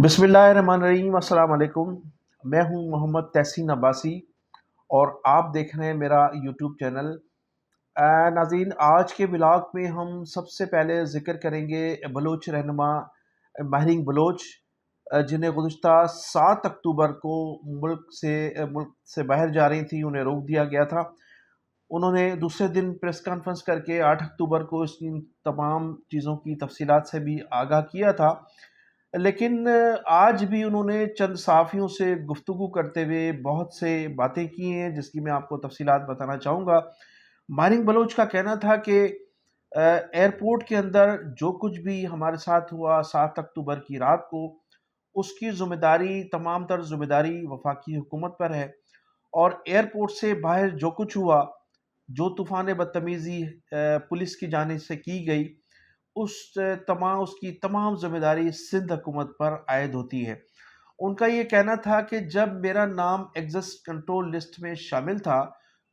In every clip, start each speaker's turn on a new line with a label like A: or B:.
A: बिस्मिल्लाहिर्रहमानिर्रहीम। अस्सलाम वालेकुम। मैं हूं मोहम्मद तहसीन अब्बासी और आप देख रहे हैं मेरा यूट्यूब चैनल। नाज़रीन, आज के व्लॉग में हम सबसे पहले ज़िक्र करेंगे बलोच रहनुमा माहिरीन बलोच, जिन्हें गुज़िश्ता 7 अक्टूबर को मुल्क से बाहर जा रही थी, उन्हें रोक दिया गया था। उन्होंने दूसरे दिन प्रेस कॉन्फ्रेंस करके 8 अक्टूबर को इन तमाम चीज़ों की तफसीलात से भी आगाह किया था। लेकिन आज भी उन्होंने चंद सहाफ़ियों से गुफ्तगू करते हुए बहुत से बातें की हैं, जिसकी मैं आपको तफसीलात बताना चाहूँगा। मानिक बलोच का कहना था कि एयरपोर्ट के अंदर जो कुछ भी हमारे साथ हुआ 7 अक्टूबर की रात को, उसकी ज़िम्मेदारी, तमाम तर ज़िम्मेदारी वफाकी हुकूमत पर है। और एयरपोर्ट से बाहर जो कुछ हुआ, जो तूफ़ान बदतमीज़ी पुलिस की जानिब से की गई, उसकी तमाम ज़िम्मेदारी सिंध हुकूमत पर आयद होती है। उनका ये कहना था कि जब मेरा नाम एग्जिट कंट्रोल लिस्ट में शामिल था,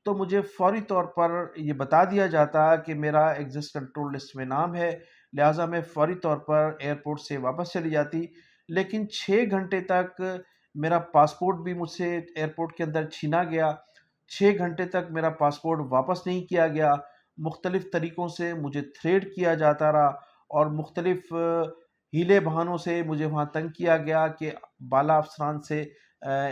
A: तो मुझे फ़ौरी तौर पर ये बता दिया जाता कि मेरा एग्जिट कंट्रोल लिस्ट में नाम है, लिहाजा मैं फ़ौरी तौर पर एयरपोर्ट से वापस चली जाती। लेकिन 6 घंटे तक मेरा पासपोर्ट भी मुझसे एयरपोर्ट के अंदर छीना गया। 6 घंटे तक मेरा पासपोर्ट वापस नहीं किया गया। मुख्तलिफ़ तरीक़ों से मुझे थ्रेट किया जाता रहा और मुख्तलिफ़ हीले बहानों से मुझे वहाँ तंग किया गया कि बाला अफ़सरान से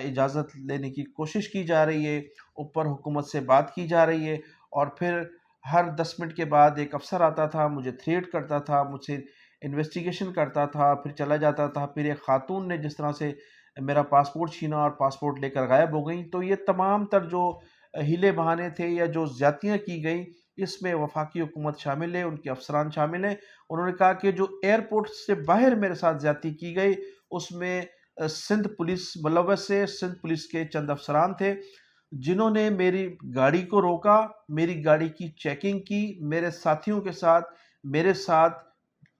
A: इजाज़त लेने की कोशिश की जा रही है, ऊपर हुकूमत से बात की जा रही है, और फिर हर 10 मिनट के बाद एक अफ़सर आता था, मुझे थ्रेट करता था, मुझसे इन्वेस्टिगेशन करता था, फिर चला जाता था। फिर एक ख़ातून ने जिस तरह से मेरा पासपोर्ट छीना और पासपोर्ट लेकर गायब हो गई। तो ये तमाम तर जो हीले बहाने थे या जो ज़्यादतियाँ की गई, इसमें वफाकी हुकूमत शामिल है, उनके अफसरान शामिल हैं। उन्होंने कहा कि जो एयरपोर्ट से बाहर मेरे साथ ज़्यादती की गई, उसमें सिंध पुलिस मुलव्वस है। सिंध पुलिस के चंद अफसरान थे जिन्होंने मेरी गाड़ी को रोका, मेरी गाड़ी की चेकिंग की, मेरे साथ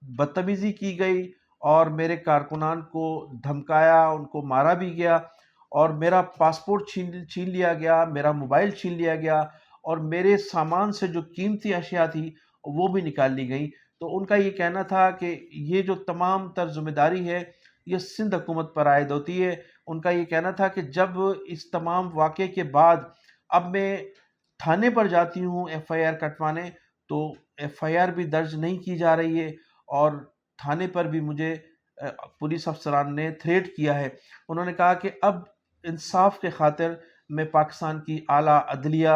A: बदतमीज़ी की गई और मेरे कारकुनान को धमकाया, उनको मारा भी गया और मेरा पासपोर्ट छीन लिया गया, मेरा मोबाइल छीन लिया गया और मेरे सामान से जो कीमती अशिया थी वो भी निकाल ली गई। तो उनका ये कहना था कि ये जो तमाम तर ज़िम्मेदारी है, ये सिंध हुकूमत पर आयद होती है। उनका ये कहना था कि जब इस तमाम वाक़े के बाद अब मैं थाने पर जाती हूँ एफ़आईआर कटवाने, तो एफ़आईआर भी दर्ज नहीं की जा रही है और थाने पर भी मुझे पुलिस अफसरान ने थ्रेट किया है। उन्होंने कहा कि अब इंसाफ के खातिर मैं पाकिस्तान की आला अदलिया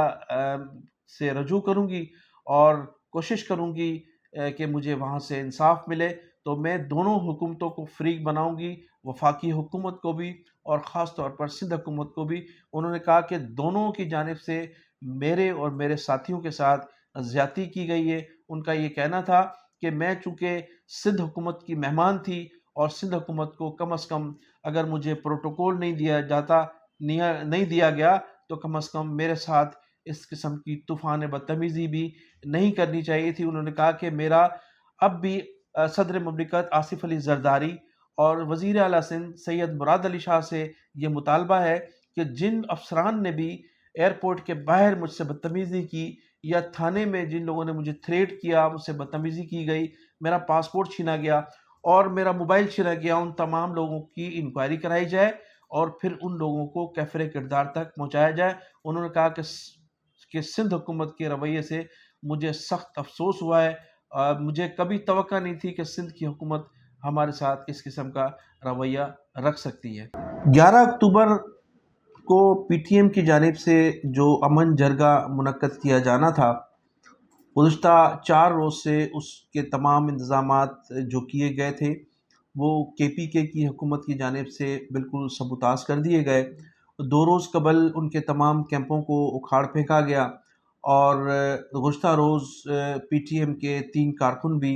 A: से रजू करूँगी और कोशिश करूँगी कि मुझे वहाँ से इंसाफ मिले। तो मैं दोनों हुकूमतों को फ़रीक बनाऊँगी, वफाकी हुकूमत को भी और ख़ास तौर पर सिंध हुकूमत को भी। उन्होंने कहा कि दोनों की जानिब से मेरे और मेरे साथियों के साथ ज़्यादती की गई है। उनका ये कहना था कि मैं चूँकि सिंध हुकूमत की मेहमान थी और सिंध हुकूमत को कम अज़ कम अगर मुझे प्रोटोकॉल नहीं दिया गया, तो कम अज़ कम मेरे साथ इस किस्म की तूफ़ान बदतमीज़ी भी नहीं करनी चाहिए थी। उन्होंने कहा कि मेरा अब भी सदर ममलिकत आसिफ अली ज़रदारी और वज़ीर आला सिंध सैयद मुराद अली शाह से ये मुतालबा है कि जिन अफसरान ने भी एयरपोर्ट के बाहर मुझसे बदतमीज़ी की या थाने में जिन लोगों ने मुझे थ्रेट किया, मुझसे बदतमीज़ी की गई, मेरा पासपोर्ट छीना गया और मेरा मोबाइल छीना गया, उन तमाम लोगों की इंक्वायरी कराई जाए और फिर उन लोगों को कैफ़रे किरदार तक पहुँचाया जाए। उन्होंने कहा कि सिंध हुकूमत के रवैये से मुझे सख्त अफसोस हुआ है। मुझे कभी तवक्का नहीं थी कि सिंध की हुकूमत हमारे साथ इस किस्म का रवैया रख सकती है। 11 अक्टूबर को पीटीएम की जानिब से जो अमन जरगा मुनक्कद किया जाना था, गुज़िश्ता 4 रोज़ से उसके तमाम इंतज़ामात जो किए गए थे, वो केपीके की हुकूमत की जानिब से बिल्कुल सबूताज़ कर दिए गए। 2 रोज़ कबल उनके तमाम कैंपों को उखाड़ फेंका गया और गुज़िश्ता रोज़ पीटीएम के 3 कारकुन भी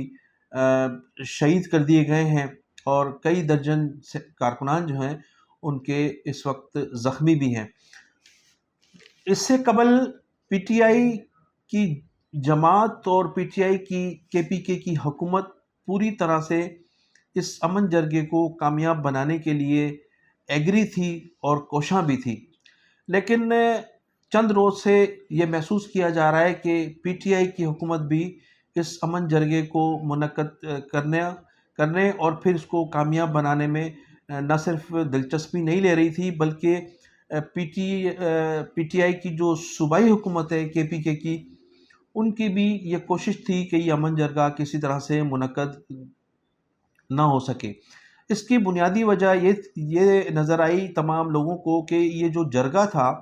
A: शहीद कर दिए गए हैं और कई दर्जन से कारकुनान जो हैं उनके इस वक्त ज़ख्मी भी हैं। इससे कबल पीटीआई की जमात और पीटीआई की केपीके की हुकूमत पूरी तरह से इस अमन जरगे को कामयाब बनाने के लिए एग्री थी और कोशां भी थी। लेकिन चंद रोज़ से ये महसूस किया जा रहा है कि पीटीआई की हुकूमत भी इस अमन जरगे को मुनक्कद करने और फिर इसको कामयाब बनाने में نہ صرف دلچسپی نہیں لے رہی تھی بلکہ پی ٹی آئی کی جو صوبائی حکومت ہے کے کی، ان کی بھی یہ کوشش تھی کہ یہ امن جرگہ کسی طرح سے منعقد نہ ہو سکے۔ اس کی بنیادی وجہ یہ نظر آئی تمام لوگوں کو کہ یہ جو جرگہ تھا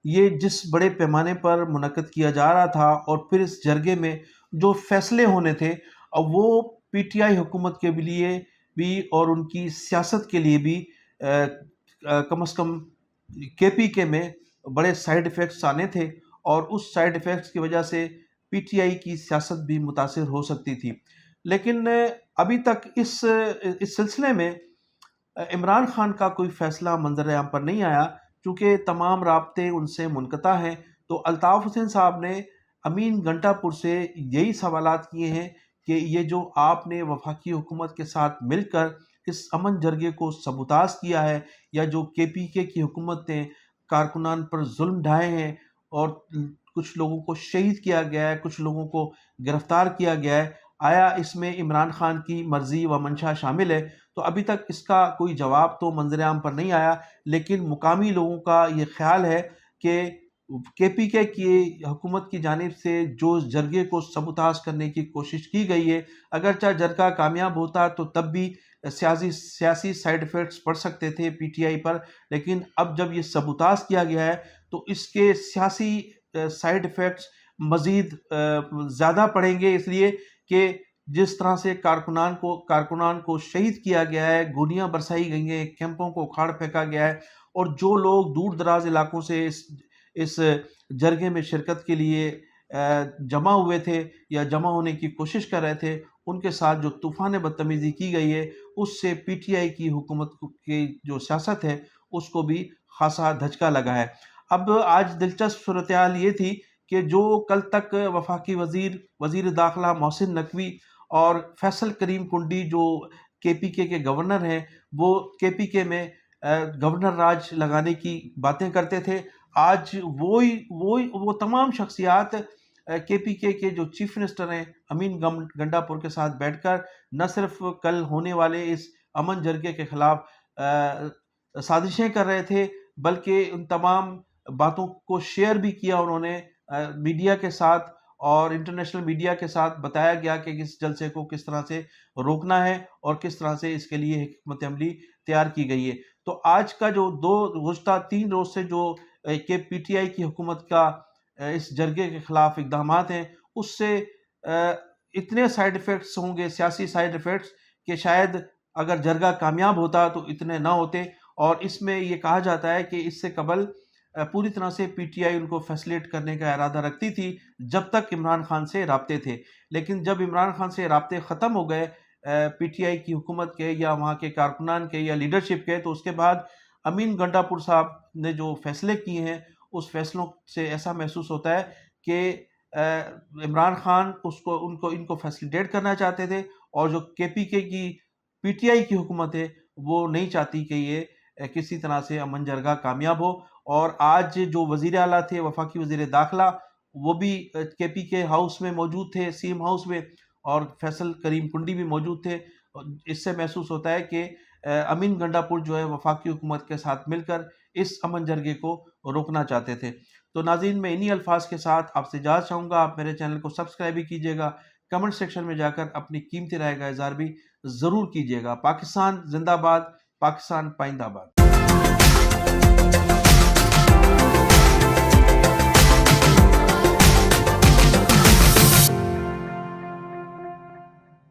A: یہ جس بڑے پیمانے پر منعقد کیا جا رہا تھا، اور پھر اس جرگے میں جو فیصلے ہونے تھے اب وہ پی ٹی آئی حکومت کے لیے بھی اور ان کی سیاست کے لیے بھی کم از کم کے میں بڑے سائیڈ ایفیکٹس آنے تھے، اور اس سائیڈ ایفیکٹس کی وجہ سے پی ٹی آئی کی سیاست بھی متاثر ہو سکتی تھی۔ لیکن ابھی تک اس سلسلے میں عمران خان کا کوئی فیصلہ منظر عام پر نہیں آیا، چونکہ تمام رابطے ان سے منقطع ہیں۔ تو الطاف حسین صاحب نے امین گھنٹا پور سے یہی سوالات کیے ہیں کہ یہ جو آپ نے وفاقی حکومت کے ساتھ مل کر اس امن جرگے کو سبوتاژ کیا ہے، یا جو کے کی حکومت نے کارکنان پر ظلم ڈھائے ہیں اور کچھ لوگوں کو شہید کیا گیا ہے، کچھ لوگوں کو گرفتار کیا گیا ہے، آیا اس میں عمران خان کی مرضی و منشا شامل ہے؟ تو ابھی تک اس کا کوئی جواب تو منظر عام پر نہیں آیا، لیکن مقامی لوگوں کا یہ خیال ہے کہ کے کی حکومت کی جانب سے جو جرگے کو سبوتاژ کرنے کی کوشش کی گئی ہے، اگرچہ جرگہ کامیاب ہوتا تو تب بھی سیاسی سائیڈ ایفیکٹس پڑ سکتے تھے پی ٹی آئی پر، لیکن اب جب یہ سبوتاژ کیا گیا ہے تو اس کے سیاسی سائیڈ ایفیکٹس مزید زیادہ پڑیں گے، اس لیے کہ جس طرح سے کارکنان کو شہید کیا گیا ہے، گولیاں برسائی گئی ہیں، کیمپوں کو اکھاڑ پھینکا گیا ہے، اور جو لوگ دور دراز علاقوں سے اس جرگے میں شرکت کے لیے جمع ہوئے تھے یا جمع ہونے کی کوشش کر رہے تھے، ان کے ساتھ جو طوفان بدتمیزی کی گئی ہے، اس سے پی ٹی آئی کی حکومت کی جو سیاست ہے اس کو بھی خاصا دھچکا لگا ہے۔ اب آج دلچسپ صورتحال یہ تھی کہ جو کل تک وفاقی وزیر داخلہ محسن نقوی اور فیصل کریم کنڈی جو کے گورنر ہیں، وہ کے میں گورنر راج لگانے کی باتیں کرتے تھے، آج وہ تمام شخصیات کے جو چیف منسٹر ہیں امین گنڈا پور کے ساتھ بیٹھ کر نہ صرف کل ہونے والے اس امن جرگے کے خلاف سازشیں کر رہے تھے، بلکہ ان تمام باتوں کو شیئر بھی کیا انہوں نے میڈیا کے ساتھ، اور انٹرنیشنل میڈیا کے ساتھ بتایا گیا کہ اس جلسے کو کس طرح سے روکنا ہے اور کس طرح سے اس کے لیے حکمت عملی تیار کی گئی ہے۔ تو آج کا جو گزشتہ 3 روز سے جو کہ پی ٹی آئی کی حکومت کا اس جرگے کے خلاف اقدامات ہیں، اس سے اتنے سائیڈ ایفیکٹس ہوں گے، سیاسی سائیڈ ایفیکٹس، کہ شاید اگر جرگہ کامیاب ہوتا تو اتنے نہ ہوتے۔ اور اس میں یہ کہا جاتا ہے کہ اس سے قبل پوری طرح سے پی ٹی آئی ان کو فیسلیٹ کرنے کا ارادہ رکھتی تھی جب تک عمران خان سے رابطے تھے، لیکن جب عمران خان سے رابطے ختم ہو گئے پی ٹی آئی کی حکومت کے یا وہاں کے کارکنان کے یا لیڈرشپ کے، تو اس کے بعد امین گنڈا پور صاحب نے جو فیصلے کیے ہیں اس فیصلوں سے ایسا محسوس ہوتا ہے کہ عمران خان ان کو فیسلیٹیٹ کرنا چاہتے تھے، اور جو کی پی ٹی آئی کی حکومت ہے وہ نہیں چاہتی کہ یہ کسی طرح سے امن جرگہ کامیاب ہو۔ اور آج جو وزیر اعلیٰ تھے وفاقی وزیر داخلہ، وہ بھی کے ہاؤس میں موجود تھے، سی ایم ہاؤس میں، اور فیصل کریم کنڈی بھی موجود تھے۔ اس سے محسوس ہوتا ہے کہ امین گنڈا پور جو ہے وفاقی حکومت کے ساتھ مل کر اس امن جرگے کو روکنا چاہتے تھے۔ تو ناظرین، میں انہی الفاظ کے ساتھ آپ سے اجازت چاہوں گا۔ آپ میرے چینل کو سبسکرائب بھی کیجیے گا، کمنٹ سیکشن میں جا کر اپنی قیمتی رائے کا اظہار بھی ضرور کیجیے گا۔ پاکستان زندہ باد، پاکستان پائندہ باد۔